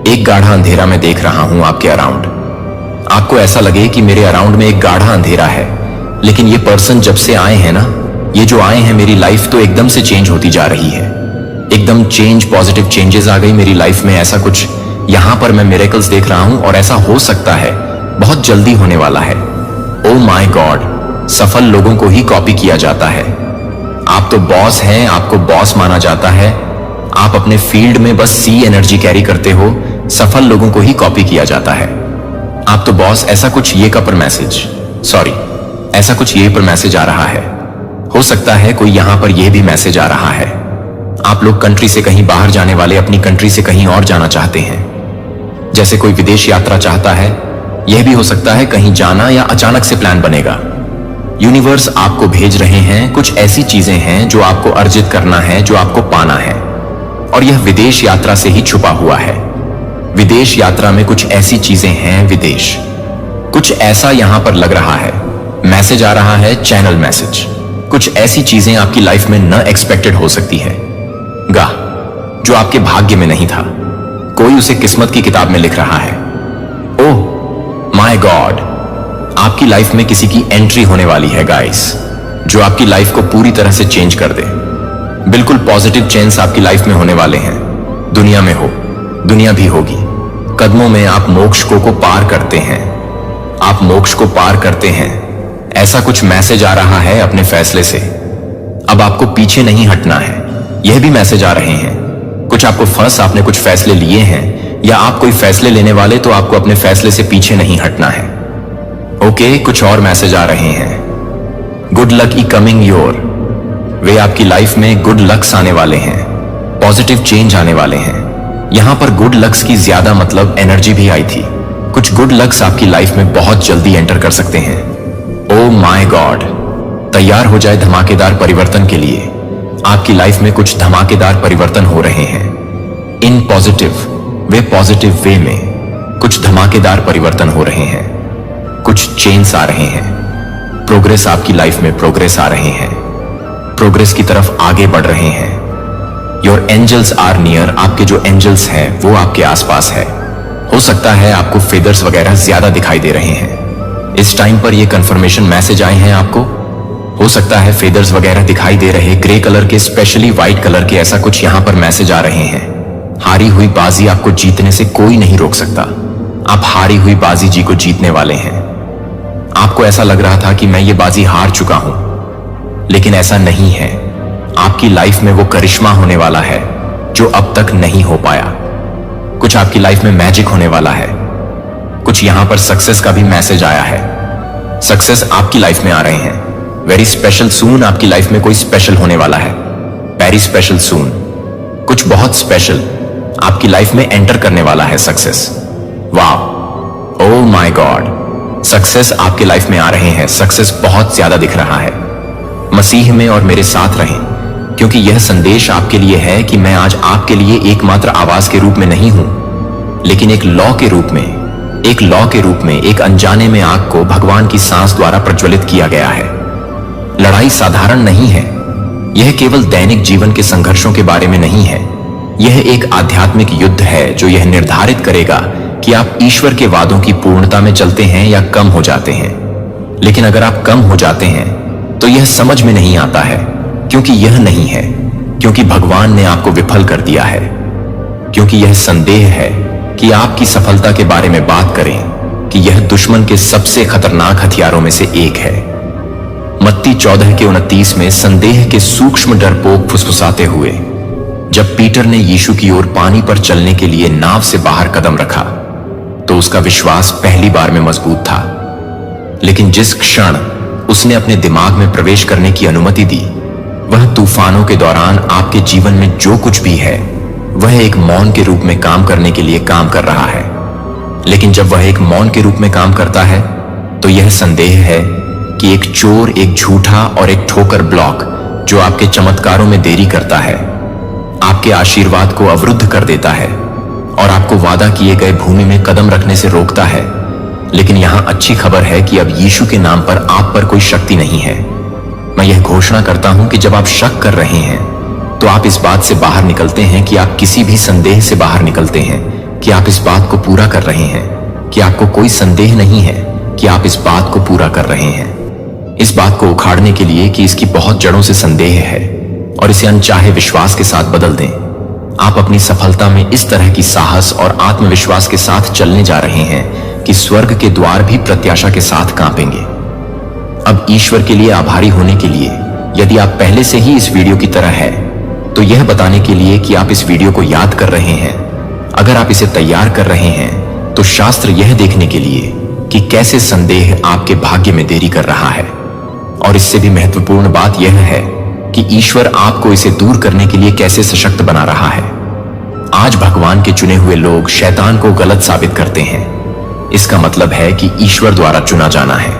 एक गाढ़ा अंधेरा मैं देख रहा हूं आपके अराउंड, आपको ऐसा लगे कि मेरे अराउंड में एक गाढ़ा अंधेरा है, लेकिन ये पर्सन जब से आए हैं ना, ये जो आए हैं, मेरी लाइफ तो एकदम से चेंज होती जा रही है, एकदम चेंज, पॉजिटिव चेंजेस आ गई मेरी लाइफ में। ऐसा कुछ यहां पर मैं मिरेकल्स देख रहा हूं, और ऐसा हो सकता है बहुत जल्दी होने वाला है। ओ माय गॉड, सफल लोगों को ही कॉपी किया जाता है। आप तो बॉस हैं, आपको बॉस माना जाता है, आप अपने फील्ड में बस सी एनर्जी कैरी करते हो, सफल लोगों को ही कॉपी किया जाता है। आप तो बॉस, ऐसा कुछ ये का पर मैसेज, सॉरी, ऐसा कुछ ये पर मैसेज आ रहा है। हो सकता है कोई यहां पर यह भी मैसेज आ रहा है, आप लोग कंट्री से कहीं बाहर जाने वाले, अपनी कंट्री से कहीं और जाना चाहते हैं, जैसे कोई विदेश यात्रा चाहता है। यह भी हो सकता है कहीं जाना, या अचानक से प्लान बनेगा। यूनिवर्स आपको भेज रहे हैं, कुछ ऐसी चीजें हैं जो आपको अर्जित करना है, जो आपको पाना है, और यह विदेश यात्रा से ही छुपा हुआ है। विदेश यात्रा में कुछ ऐसी चीजें हैं, विदेश, कुछ ऐसा यहां पर लग रहा है, मैसेज आ रहा है, चैनल मैसेज, कुछ ऐसी चीजें आपकी लाइफ में न एक्सपेक्टेड हो सकती है। जो आपके भाग्य में नहीं था। कोई उसे किस्मत की किताब में लिख रहा है। ओह माय गॉड, आपकी लाइफ में किसी की एंट्री होने वाली है गाइस, जो आपकी लाइफ को पूरी तरह से चेंज कर दे। बिल्कुल पॉजिटिव चेंज आपकी लाइफ में होने वाले हैं। दुनिया में हो, दुनिया भी होगी। कदमों में आप मोक्ष को पार करते हैं। आप मोक्ष को पार करते हैं, ऐसा कुछ मैसेज आ रहा है अपने फैसले से। अब आपको पीछे नहीं हटना है, यह भी मैसेज आ रहे हैं। कुछ आपको फर्स्ट आपने कुछ फैसले लिए हैं, या आप कोई फैसले लेने वाले, तो आपको अपने फैसले से पीछे नहीं हटना है। ओके, कुछ और मैसेज आ रहे हैं। Good luck E coming your way, आपकी लाइफ में गुड लक्स आने वाले हैं, पॉजिटिव चेंज आने वाले हैं। यहां पर गुड लक्स की ज्यादा मतलब एनर्जी भी आई थी। कुछ गुड लक्स आपकी लाइफ में बहुत जल्दी एंटर कर सकते हैं। ओ माय गॉड, तैयार हो जाए धमाकेदार परिवर्तन के लिए। आपकी लाइफ में कुछ धमाकेदार परिवर्तन हो रहे हैं। इन पॉजिटिव वे में कुछ धमाकेदार परिवर्तन हो रहे हैं। कुछ चेंज आ रहे हैं। प्रोग्रेस आपकी लाइफ में प्रोग्रेस आ रहे हैं। प्रोग्रेस की तरफ आगे बढ़ रहे हैं। योर एंजल्स आर नियर, आपके जो एंजल्स हैं वो आपके आसपास है। हो सकता है आपको फेदर्स वगैरह ज्यादा दिखाई दे रहे हैं। इस टाइम पर ये कंफर्मेशन मैसेज आए हैं आपको। हो सकता है फेदर्स वगैरह दिखाई दे रहे, ग्रे कलर के, स्पेशली व्हाइट कलर के, ऐसा कुछ यहां पर मैसेज आ रहे हैं। हारी हुई बाजी आपको जीतने से कोई नहीं रोक सकता। आप हारी हुई बाजी जी को जीतने वाले हैं। आपको ऐसा लग रहा था कि मैं ये बाजी हार चुका हूं, लेकिन ऐसा नहीं है। आपकी लाइफ में वो करिश्मा होने वाला है जो अब तक नहीं हो पाया। कुछ आपकी लाइफ में मैजिक होने वाला है। कुछ यहां पर सक्सेस का भी मैसेज आया है। सक्सेस आपकी लाइफ में आ रहे हैं। वेरी स्पेशल सून, आपकी लाइफ में कोई स्पेशल होने वाला है। वेरी स्पेशल सून, कुछ बहुत स्पेशल आपकी लाइफ में एंटर करने वाला है। सक्सेस, वाह, ओह माय गॉड, सक्सेस आपके लाइफ में आ रहे हैं। सक्सेस बहुत ज्यादा दिख रहा है। मसीह में और मेरे साथ रहें, क्योंकि यह संदेश आपके लिए है कि मैं आज आपके लिए एकमात्र आवाज के रूप में नहीं हूं, लेकिन एक लॉ के रूप में, एक अनजाने में आग को भगवान की सांस द्वारा प्रज्वलित किया गया है। लड़ाई साधारण नहीं है। यह केवल दैनिक जीवन के संघर्षों के बारे में नहीं है। यह एक आध्यात्मिक युद्ध है जो यह निर्धारित करेगा कि आप ईश्वर के वादों की पूर्णता में चलते हैं या कम हो जाते हैं। लेकिन अगर आप कम हो जाते हैं तो यह समझ में नहीं आता है, क्योंकि यह नहीं है, क्योंकि भगवान ने आपको विफल कर दिया है। क्योंकि यह संदेह है कि आपकी सफलता के बारे में बात करें कि यह दुश्मन के सबसे खतरनाक हथियारों में से एक है। मत्ती 14:29 में संदेह के सूक्ष्म डरपोक फुसफुसाते हुए, जब पीटर ने यीशु की ओर पानी पर चलने के लिए नाव से बाहर कदम रखा, तो उसका विश्वास पहली बार में मजबूत था। लेकिन जिस क्षण उसने अपने दिमाग में प्रवेश करने की अनुमति दी, वह तूफानों के दौरान आपके जीवन में जो कुछ भी है वह एक मौन के रूप में काम करने के लिए काम कर रहा है। लेकिन जब वह एक मौन के रूप में काम करता है तो यह संदेह है कि एक चोर, एक झूठा और एक ठोकर ब्लॉक जो आपके चमत्कारों में देरी करता है, आपके आशीर्वाद को अवरुद्ध कर देता है और आपको वादा किए गए भूमि में कदम रखने से रोकता है। लेकिन यहां अच्छी खबर है कि अब यीशु के नाम पर आप पर कोई शक्ति नहीं है। मैं यह घोषणा करता हूं कि जब आप शक कर रहे हैं तो आप इस बात से बाहर निकलते हैं, कि आप किसी भी संदेह से बाहर निकलते हैं, कि आप इस बात को पूरा कर रहे हैं, कि आपको कोई संदेह नहीं है कि आप इस बात को पूरा कर रहे हैं। इस बात को उखाड़ने के लिए कि इसकी बहुत जड़ों से संदेह है, और इसे अनचाहे विश्वास के साथ बदल दें। आप अपनी सफलता में इस तरह की साहस और आत्मविश्वास के साथ चलने जा रहे हैं कि स्वर्ग के द्वार भी प्रत्याशा के साथ कांपेंगे। अब ईश्वर के लिए आभारी होने के लिए, यदि आप पहले से ही इस वीडियो की तरह है, तो यह बताने के लिए कि आप इस वीडियो को याद कर रहे हैं। अगर आप इसे तैयार कर रहे हैं तो शास्त्र यह देखने के लिए कि कैसे संदेह आपके भाग्य में देरी कर रहा है। और इससे भी महत्वपूर्ण बात यह है कि ईश्वर आपको इसे दूर करने के लिए कैसे सशक्त बना रहा है। आज भगवान के चुने हुए लोग शैतान को गलत साबित करते हैं। इसका मतलब है कि ईश्वर द्वारा चुना जाना है।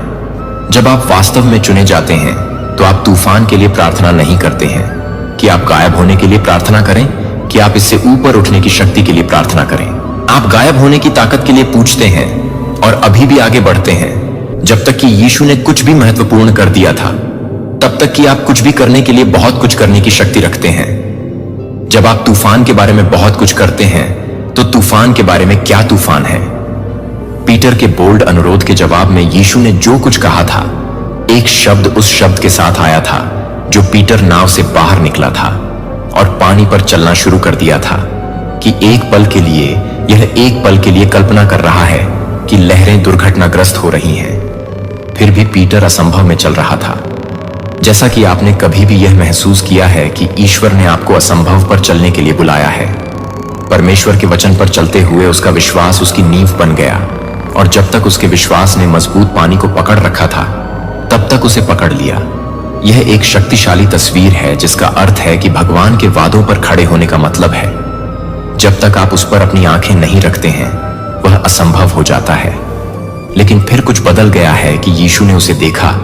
जब आप वास्तव में चुने जाते हैं तो आप तूफान के लिए प्रार्थना नहीं करते हैं कि आप गायब होने के लिए प्रार्थना करें, कि आप इससे ऊपर उठने की शक्ति के लिए प्रार्थना करें। आप गायब होने की ताकत के लिए पूछते हैं और अभी भी आगे बढ़ते हैं। जब तक कि यीशु ने कुछ भी महत्वपूर्ण कर दिया था, तब तक कि आप कुछ भी करने के लिए बहुत कुछ करने की शक्ति रखते हैं। जब आप तूफान के बारे में बहुत कुछ करते हैं तो तूफान के बारे में क्या तूफान है? पीटर के बोल्ड अनुरोध के जवाब में यीशु ने जो कुछ कहा था, एक शब्द उस शब्द के साथ आया था जो पीटर नाव से बाहर निकला था और पानी पर चलना शुरू कर दिया था कि एक पल के लिए कल्पना कर रहा है कि लहरें दुर्घटनाग्रस्त हो रही हैं। फिर भी पीटर असंभव में चल रहा था। जैसा कि आपने कभी भी यह महसूस किया है कि ईश्वर ने आपको असंभव पर चलने के लिए बुलाया है। परमेश्वर के वचन पर चलते हुए उसका विश्वास उसकी नींव बन गया और जब तक उसके विश्वास ने मजबूत पानी को पकड़ रखा था तब तक उसे पकड़ लिया। यह एक शक्तिशाली तस्वीर है जिसका अर्थ है कि भगवान के वादों पर खड़े होने का मतलब है जब तक आप उस पर अपनी आंखें नहीं रखते हैं वह असंभव हो जाता है। लेकिन फिर कुछ बदल गया है कि यीशु ने उसे देखा,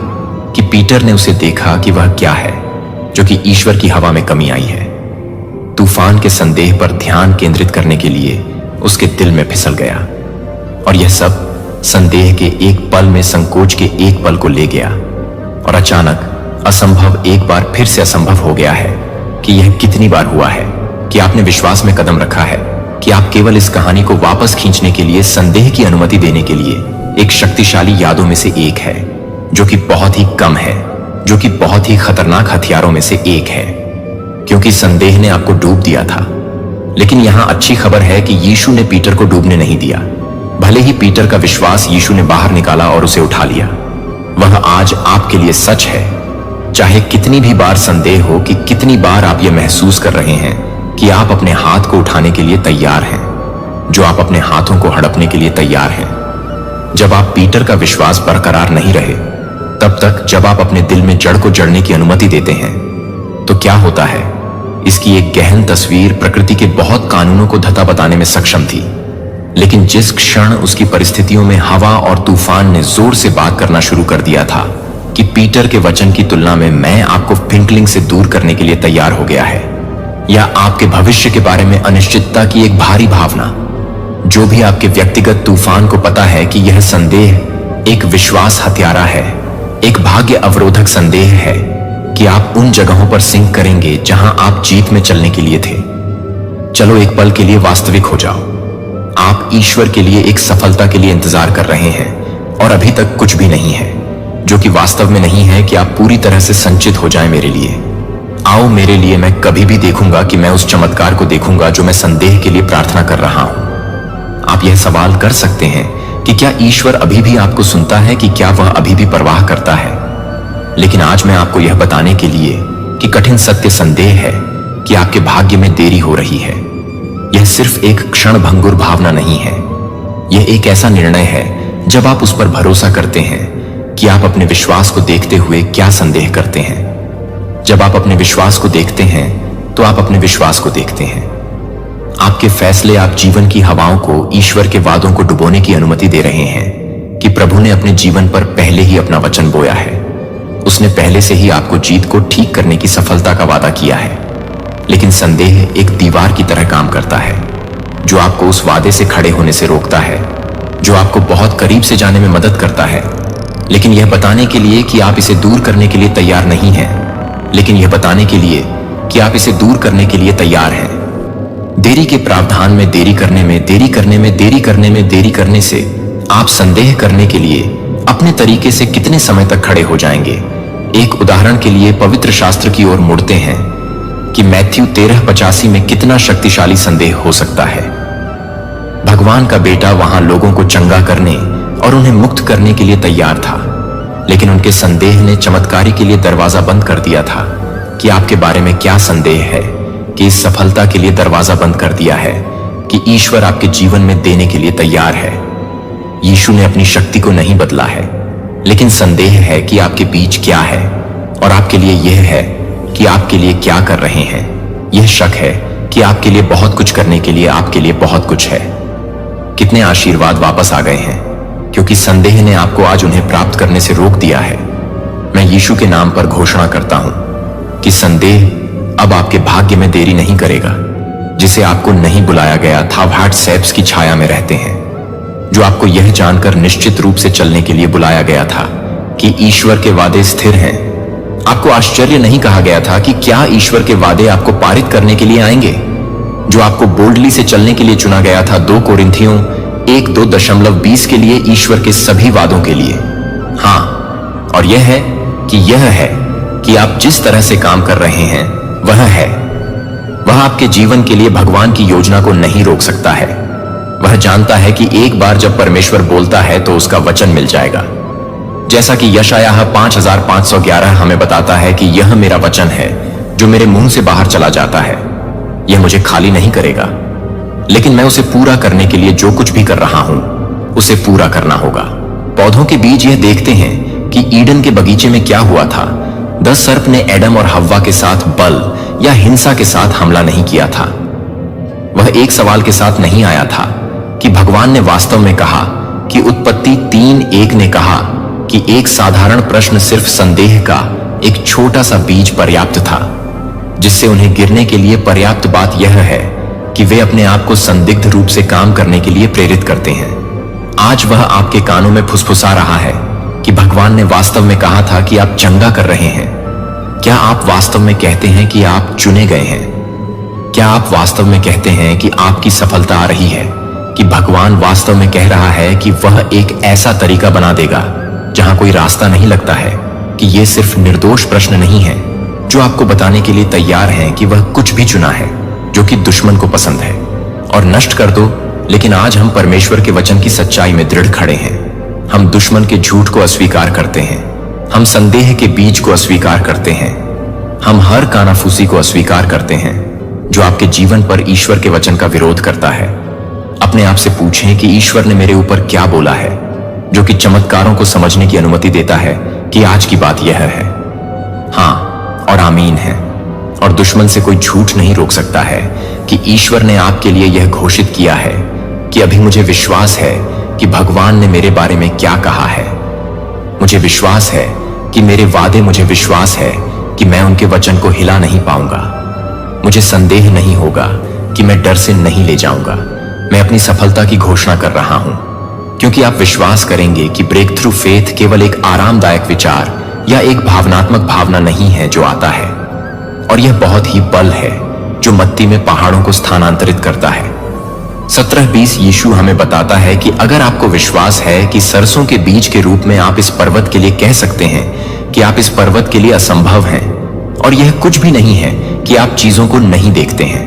कि पीटर ने उसे देखा कि वह क्या है जो कि ईश्वर की हवा में कमी आई है। तूफान के संदेह पर ध्यान केंद्रित करने के लिए उसके दिल में फिसल गया और यह सब संदेह के एक पल में संकोच के एक पल को ले गया और अचानक असंभव एक बार फिर से असंभव हो गया है। कि यह कितनी बार हुआ है कि आपने विश्वास में कदम रखा है कि आप केवल इस कहानी को वापस खींचने के लिए संदेह की अनुमति देने के लिए एक शक्तिशाली यादों में से एक है जो कि बहुत ही कम है, जो कि बहुत ही खतरनाक हथियारों में से एक है, क्योंकि संदेह ने आपको डूब दिया था। लेकिन यहां अच्छी खबर है कि यीशु ने पीटर को डूबने नहीं दिया। भले ही पीटर का विश्वास यीशु ने बाहर निकाला और उसे उठा लिया, वह आज आपके लिए सच है। चाहे कितनी भी बार संदेह हो, कि कितनी बार आप यह महसूस कर रहे हैं कि आप अपने हाथ को उठाने के लिए तैयार हैं, जो आप अपने हाथों को हड़पने के लिए तैयार हैं। जब आप पीटर का विश्वास बरकरार नहीं रहे, तब तक जब आप अपने दिल में जड़ को जड़ने की अनुमति देते हैं तो क्या होता है? इसकी एक गहन तस्वीर प्रकृति के बहुत कानूनों को धता बताने में सक्षम थी। लेकिन जिस क्षण उसकी परिस्थितियों में हवा और तूफान ने जोर से बात करना शुरू कर दिया था कि पीटर के वचन की तुलना में मैं आपको फिंकलिंग से दूर करने के लिए तैयार हो गया है, या आपके भविष्य के बारे में अनिश्चितता की एक भारी भावना, जो भी आपके व्यक्तिगत तूफान को पता है कि यह संदेह एक विश्वास हत्यारा है, एक भाग्य अवरोधक संदेह है कि आप उन जगहों पर सिंक करेंगे जहां आप जीत में चलने के लिए थे। चलो एक पल के लिए वास्तविक हो जाओ। आप ईश्वर के लिए एक सफलता के लिए इंतजार कर रहे हैं और अभी तक कुछ भी नहीं है, जो कि वास्तव में नहीं है कि आप पूरी तरह से संचित हो जाएं मेरे लिए। आओ मेरे लिए, मैं कभी भी देखूंगा कि मैं उस चमत्कार को देखूंगा जो मैं संदेह के लिए प्रार्थना कर रहा हूं। आप यह सवाल कर सकते हैं कि क्या ईश्वर अभी भी आपको सुनता है, कि क्या वह अभी भी परवाह करता है? लेकिन आज मैं आपको यह बताने के लिए कि कठिन सत्य संदेह है कि आपके भाग्य में देरी हो रही है। यह सिर्फ एक क्षणभंगुर भावना नहीं है, यह एक ऐसा निर्णय है जब आप उस पर भरोसा करते हैं कि आप अपने विश्वास को देखते हुए क्या संदेह करते हैं। जब आप अपने विश्वास को देखते हैं तो आप अपने विश्वास को देखते हैं। आपके फैसले आप जीवन की हवाओं को ईश्वर के वादों को डुबोने की अनुमति दे रहे हैं कि प्रभु ने अपने जीवन पर पहले ही अपना वचन बोया है। उसने पहले से ही आपको जीत को ठीक करने की सफलता का वादा किया है। लेकिन संदेह एक दीवार की तरह काम करता है, जो आपको उस वादे से खड़े होने से रोकता है, जो आपको बहुत करीब से जाने में मदद करता है, लेकिन यह बताने के लिए कि आप इसे दूर करने के लिए तैयार नहीं हैं, लेकिन यह बताने के लिए कि आप इसे दूर करने के लिए तैयार हैं। देरी के प्रावधान में देरी करने में, देरी करने में, देरी करने में, देरी करने से आप संदेह करने के लिए अपने तरीके से कितने समय तक खड़े हो जाएंगे। एक उदाहरण के लिए पवित्र शास्त्र की ओर मुड़ते हैं कि मैथ्यू 13:85 में कितना शक्तिशाली संदेह हो सकता है। भगवान का बेटा वहां लोगों को चंगा करने और उन्हें मुक्त करने के लिए तैयार था, लेकिन उनके संदेह ने चमत्कारी के लिए दरवाजा बंद कर दिया था। कि आपके बारे में क्या संदेह है कि इस सफलता के लिए दरवाजा बंद कर दिया है कि ईश्वर आपके जीवन में देने के लिए तैयार है। यीशु ने अपनी शक्ति को नहीं बदला है, लेकिन संदेह है कि आपके बीच क्या है, और आपके लिए यह है कि आपके लिए क्या कर रहे हैं। यह शक है कि आपके लिए बहुत कुछ करने के लिए आपके लिए बहुत कुछ है। कितने आशीर्वाद वापस आ गए हैं क्योंकि संदेह ने आपको आज उन्हें प्राप्त करने से रोक दिया है। मैं यीशु के नाम पर घोषणा करता हूं कि संदेह अब आपके भाग्य में देरी नहीं करेगा। जिसे आपको नहीं बुलाया गया था, व्हाट्सएप्स की छाया में रहते हैं, जो आपको यह जानकर निश्चित रूप से चलने के लिए बुलाया गया था कि ईश्वर के वादे स्थिर हैं। आपको आश्चर्य नहीं कहा गया था कि क्या ईश्वर के वादे आपको पारित करने के लिए आएंगे। जो आपको बोल्डली से चलने के लिए चुना गया था 2 कोरिन्थियों 1:2-20 के लिए ईश्वर के सभी वादों के लिए। हाँ, और यह है कि आप जिस तरह से काम कर रहे हैं वह आपके जीवन के लिए भगवान की योजना को नहीं रोक सकता है। वह जानता है कि एक बार जब परमेश्वर बोलता है तो उसका वचन मिल जाएगा। जैसा कि यशायाह 5511 हमें बताता है कि यह मेरा वचन है जो मेरे मुंह से बाहर चला जाता है, यह मुझे खाली नहीं करेगा, लेकिन मैं उसे पूरा करने के लिए जो कुछ भी कर रहा हूं उसे पूरा करना होगा। पौधों के बीज यह देखते हैं कि ईडन के बगीचे में क्या हुआ था। 10 सर्प ने एडम और हव्वा के साथ बल या हिंसा के साथ हमला नहीं किया था। वह एक सवाल के साथ नहीं आया था कि भगवान ने वास्तव में कहा कि उत्पत्ति 3:1 ने कहा कि एक साधारण प्रश्न, सिर्फ संदेह का एक छोटा सा बीज पर्याप्त था, जिससे उन्हें गिरने के लिए पर्याप्त। बात यह है कि वे अपने आप को संदिग्ध रूप से काम करने के लिए प्रेरित करते हैं। आज वह आपके कानों में फुसफुसा रहा है कि भगवान ने वास्तव में कहा था कि आप चंगा कर रहे हैं। क्या आप वास्तव में कहते हैं कि आप चुने गए हैं? क्या आप वास्तव में कहते हैं कि आपकी सफलता आ रही है? कि भगवान वास्तव में कह रहा है कि वह एक ऐसा तरीका बना देगा जहां कोई रास्ता नहीं लगता है? कि यह सिर्फ निर्दोष प्रश्न नहीं है जो आपको बताने के लिए तैयार हैं कि वह कुछ भी चुना है जो कि दुश्मन को पसंद है और नष्ट कर दो। लेकिन आज हम परमेश्वर के वचन की सच्चाई में दृढ़ खड़े हैं। हम दुश्मन के झूठ को अस्वीकार करते हैं। हम संदेह के बीज को अस्वीकार करते हैं। हम हर कानाफूसी को अस्वीकार करते हैं जो आपके जीवन पर ईश्वर के वचन का विरोध करता है। अपने आप से पूछें कि ईश्वर ने मेरे ऊपर क्या बोला है, जो कि चमत्कारों को समझने की अनुमति देता है कि आज की बात यह है, हाँ और आमीन है। और दुश्मन से कोई झूठ नहीं रोक सकता है कि ईश्वर ने आपके लिए यह घोषित किया है कि अभी मुझे विश्वास है कि भगवान ने मेरे बारे में क्या कहा है। मुझे विश्वास है कि मेरे वादे, मुझे विश्वास है कि मैं उनके वचन को हिला नहीं पाऊंगा। मुझे संदेह नहीं होगा कि मैं डर से नहीं ले जाऊंगा। मैं अपनी सफलता की घोषणा कर रहा हूं, क्योंकि आप विश्वास करेंगे कि ब्रेक थ्रू फेथ केवल एक आरामदायक विचार या एक भावनात्मक भावना नहीं है जो आता है, और यह बहुत ही बल है जो मत्ती में पहाड़ों को स्थानांतरित करता है। 17:20 यीशु हमें बताता है कि अगर आपको विश्वास है कि सरसों के बीज के रूप में आप इस पर्वत के लिए कह सकते हैं कि आप इस पर्वत के लिए असंभव हैं, और यह कुछ भी नहीं है कि आप चीजों को नहीं देखते हैं।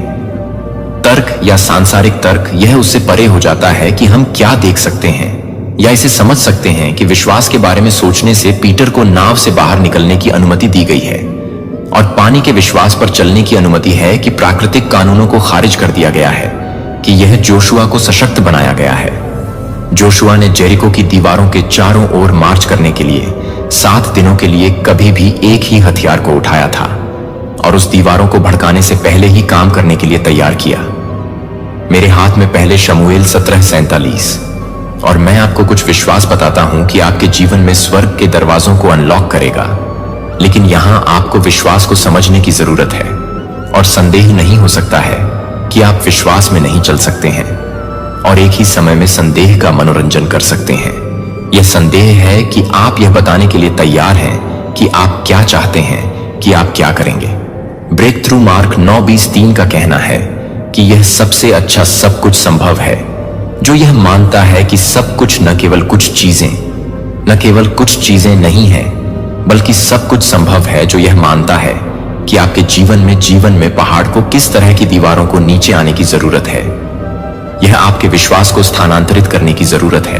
तर्क या सांसारिक तर्क यह उससे परे हो जाता है कि हम क्या देख सकते हैं या इसे समझ सकते हैं कि विश्वास के बारे में सोचने से पीटर को नाव से बाहर निकलने की अनुमति दी गई है और पानी के विश्वास पर चलने की अनुमति है कि प्राकृतिक कानूनों को खारिज कर दिया गया है, कि यह जोशुआ को सशक्त बनाया गया है। जोशुआ ने जेरिको की दीवारों के चारों ओर मार्च करने के लिए 7 दिनों के लिए कभी भी एक ही हथियार को उठाया था और उस दीवारों को भड़काने से पहले ही काम करने के लिए तैयार किया। मेरे हाथ में पहले शमूएल 17:47, और मैं आपको कुछ विश्वास बताता हूं कि आपके जीवन में स्वर्ग के दरवाजों को अनलॉक करेगा, लेकिन यहां आपको विश्वास को समझने की जरूरत है। और संदेह नहीं हो सकता है कि आप विश्वास में नहीं चल सकते हैं और एक ही समय में संदेह का मनोरंजन कर सकते हैं। यह संदेह है कि आप यह बताने के लिए तैयार हैं कि आप क्या चाहते हैं, कि आप क्या करेंगे। ब्रेक थ्रू मार्क 9:20-3 का कहना है कि यह सबसे अच्छा सब कुछ संभव है जो यह मानता है कि सब कुछ न केवल कुछ चीजें नहीं है, बल्कि सब कुछ संभव है जो यह मानता है कि आपके जीवन में पहाड़ को किस तरह की दीवारों को नीचे आने की जरूरत है। यह आपके विश्वास को स्थानांतरित करने की जरूरत है।